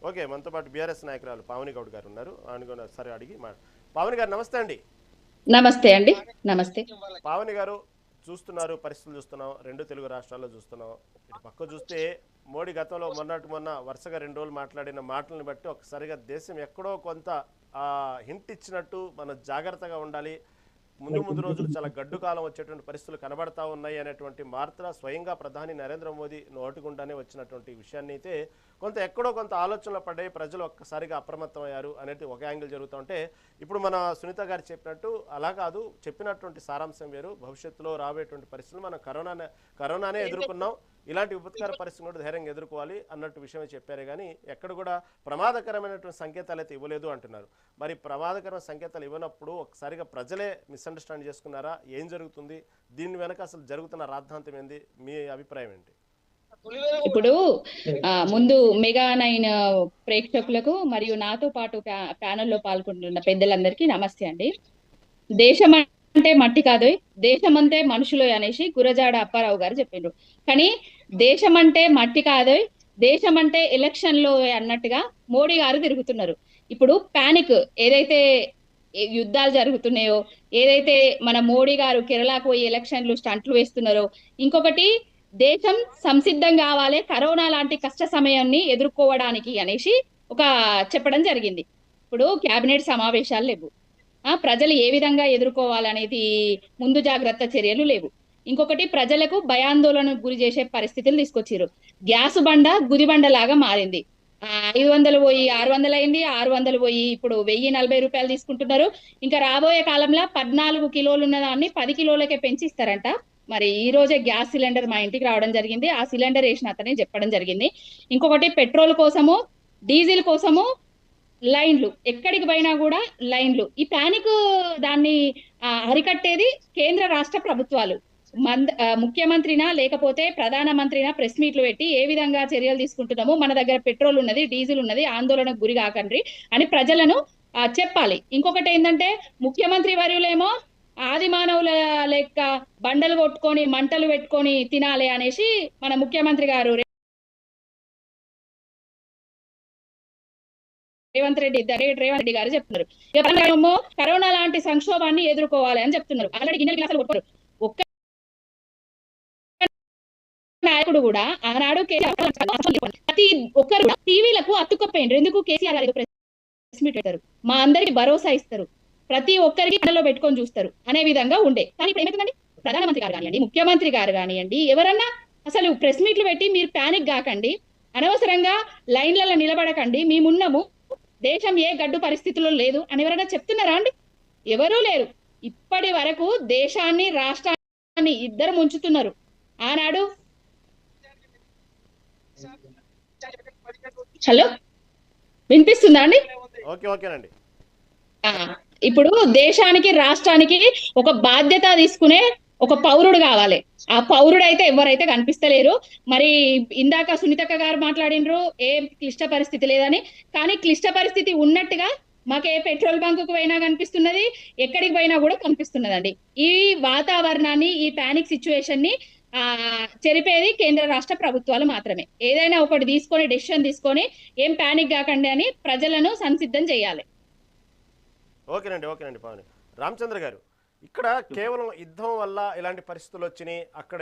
Okay, మనతో పాటు BRS నాయకురాలు పావని గౌడ్ గారు ఉన్నారు. ఆయన కూడా సరే అడిగి పావని గారు నమస్తే అండి. నమస్తే అండి. నమస్తే. పావని గారు, చూస్తున్నారు, పరిస్థితులు చూస్తున్నాం, రెండు తెలుగు రాష్ట్రాల్లో చూస్తున్నాం. ఇటు పక్క చూస్తే మోడీ గతంలో మొన్న వరుసగా 2 రోజులు మాట్లాడిన మాటలను బట్టి ఒకసారిగా దేశం ఎక్కడో కొంత హింట్ ఇచ్చినట్టు మనం జాగ్రత్తగా ఉండాలి, ముందు రోజులు చాలా గడ్డు కాలం వచ్చేటువంటి పరిస్థితులు కనబడతా ఉన్నాయి అనేటువంటి వార్త స్వయంగా ప్రధాని నరేంద్ర మోదీ నోటిగుండానే వచ్చినటువంటి విషయాన్ని అయితే ఎక్కడో కొంత ఆలోచనలో పడ్డాయి, ప్రజలు ఒక్కసారిగా అప్రమత్తం అయ్యారు అనేది ఒక యాంగిల్ జరుగుతూ ఉంటే, ఇప్పుడు మన సునీత గారు చెప్పినట్టు అలా కాదు, చెప్పినటువంటి సారాంశం వేరు. భవిష్యత్తులో రాబోయేటువంటి పరిస్థితులు మనం కరోనానే ఎదుర్కొన్నాం, ఇలాంటి విపత్కర పరిస్థితులు కూడా ధైర్యంగా ఎదుర్కోవాలి అన్నట్టు విషయమే చెప్పారే కానీ ఎక్కడ కూడా ప్రమాదకరమైనటువంటి సంకేతాలు అయితే ఇవ్వలేదు అంటున్నారు. మరి ప్రమాదకరమైన సంకేతాలు ఇవ్వనప్పుడు ఒకసారిగా ప్రజలే మిస్అండర్స్టాండ్ చేసుకున్నారా? ఏం జరుగుతుంది? దీని వెనక అసలు జరుగుతున్న రాద్ధాంతం ఏంది? మీ అభిప్రాయం ఏంటి? ఇప్పుడు ముందు మెగా 9 ప్రేక్షకులకు మరియు నాతో పాటు ప్యానెల్లో పాల్గొంటున్న పెద్దలందరికీ నమస్తే అండి. దేశం అంటే మట్టి కాదు, దేశం అంటే మనుషులు అనేసి గురజాడ అప్పారావు గారు చెప్పిండ్రు. కానీ దేశం అంటే మట్టి కాదు, దేశం అంటే ఎలక్షన్లో అన్నట్టుగా మోడీ గారు తిరుగుతున్నారు. ఇప్పుడు పానిక్ ఏదైతే యుద్ధాలు జరుగుతున్నాయో, ఏదైతే మన మోడీ గారు కేరళకు పోయి ఎలక్షన్లు స్టంట్లు వేస్తున్నారో, ఇంకొకటి దేశం సంసిద్ధం కావాలి కరోనా లాంటి కష్ట సమయాన్ని ఎదుర్కోవడానికి అనేసి ఒక చెప్పడం జరిగింది. ఇప్పుడు కేబినెట్ సమావేశాలు లేవు, ప్రజలు ఏ విధంగా ఎదుర్కోవాలనేది ముందు జాగ్రత్త చర్యలు లేవు. ఇంకొకటి ప్రజలకు భయాందోళనకు గురి చేసే పరిస్థితులు తీసుకొచ్చారు. గ్యాస్ బండ గుదిబండ లాగా మారింది. 500 పోయి 600 అయింది, 600 పోయి ఇప్పుడు 1040 రూపాయలు తీసుకుంటున్నారు. ఇంకా రాబోయే కాలంలో 14 కిలోలు ఉన్న దాన్ని 10 కిలోలకే పెంచి ఇస్తారంట. మరి ఈ రోజే గ్యాస్ సిలిండర్ మా ఇంటికి రావడం జరిగింది, ఆ సిలిండర్ వేసిన అతనే చెప్పడం జరిగింది. ఇంకొకటి పెట్రోల్ కోసము, డీజిల్ కోసము లైన్లు, ఎక్కడికి పోయినా కూడా లైన్లు. ఈ పానిక్ దాన్ని అరికట్టేది కేంద్ర రాష్ట్ర ప్రభుత్వాలు. ముఖ్యమంత్రినా లేకపోతే ప్రధానమంత్రినా ప్రెస్ మీట్లు పెట్టి ఏ విధంగా చర్యలు తీసుకుంటున్నామో, మన దగ్గర పెట్రోల్ ఉన్నది, డీజిల్ ఉన్నది, ఆందోళనకు గురి కాకండి అని ప్రజలను చెప్పాలి. ఇంకొకటి ఏంటంటే ముఖ్యమంత్రి వర్యులేమో ఆది మానవుల లెక్క బండలు కొట్టుకొని మంటలు పెట్టుకొని తినాలి అనేసి మన ముఖ్యమంత్రి గారు రేవంత్ రెడ్డి గారు చెప్తున్నారు. కరోనా లాంటి సంక్షోభాన్ని ఎదుర్కోవాలి అని చెప్తున్నారు. ఆల్రెడీ గిన్నెల గ్లాసులు కొట్టారు. ఒక్క నాయకుడు కూడా ఆనాడు ప్రతి ఒక్కరు టీవీలకు అతుక్కపోయిండ్రు. ఎందుకు? కేసీఆర్ గారు ప్రెస్ మీట్ పెట్టారు, మా అందరికి భరోసా ఇస్తారు, ప్రతి ఒక్కరికి కళ్ళలో పెట్టుకొని చూస్తారు అనే విధంగా ఉండే. కానీ ఇప్పుడు ఏమవుతుందండి, ప్రధానమంత్రి గారు కానివ్వండి, ముఖ్యమంత్రి గారు కానివ్వండి, ఎవరన్నా అసలు ప్రెస్ మీట్లు పెట్టి మీరు పానిక్ కాకండి, అనవసరంగా లైన్లలో నిలబడకండి, మేమున్నాము, దేశం ఏ గడ్డు పరిస్థితుల్లో లేదు అని ఎవరైనా చెప్తున్నారా అండి? ఎవరూ లేరు. ఇప్పటి వరకు దేశాన్ని రాష్ట్రాన్ని ఇద్దరు ముంచుతున్నారు. ఆనాడు హలో వినిపిస్తుందా అండి? ఓకేనండి. ఇప్పుడు దేశానికి రాష్ట్రానికి ఒక బాధ్యత తీసుకునే ఒక పౌరుడు కావాలి. ఆ పౌరుడు అయితే ఎవరైతే కనిపిస్తలేరు. మరి ఇందాక సునీతక్క గారు మాట్లాడినరు ఏ క్లిష్ట పరిస్థితి లేదని, కానీ క్లిష్ట పరిస్థితి ఉన్నట్టుగా మాకు ఏ పెట్రోల్ బంకు పోయినా కనిపిస్తున్నది, ఎక్కడికి పోయినా కూడా కనిపిస్తున్నదండి. ఈ వాతావరణాన్ని, ఈ పానిక్ సిచ్యువేషన్ ని చెరిపేది కేంద్ర రాష్ట్ర ప్రభుత్వాలు మాత్రమే. ఏదైనా ఒకటి తీసుకొని డెసిషన్ తీసుకొని ఏం పానిక్ కాకండి అని ప్రజలను సంసిద్ధం చేయాలి. ఓకేనండి పావని. రామచంద్ర గారు, ఇక్కడ కేవలం యుద్ధం వల్ల ఇలాంటి పరిస్థితులు వచ్చినాయి, అక్కడ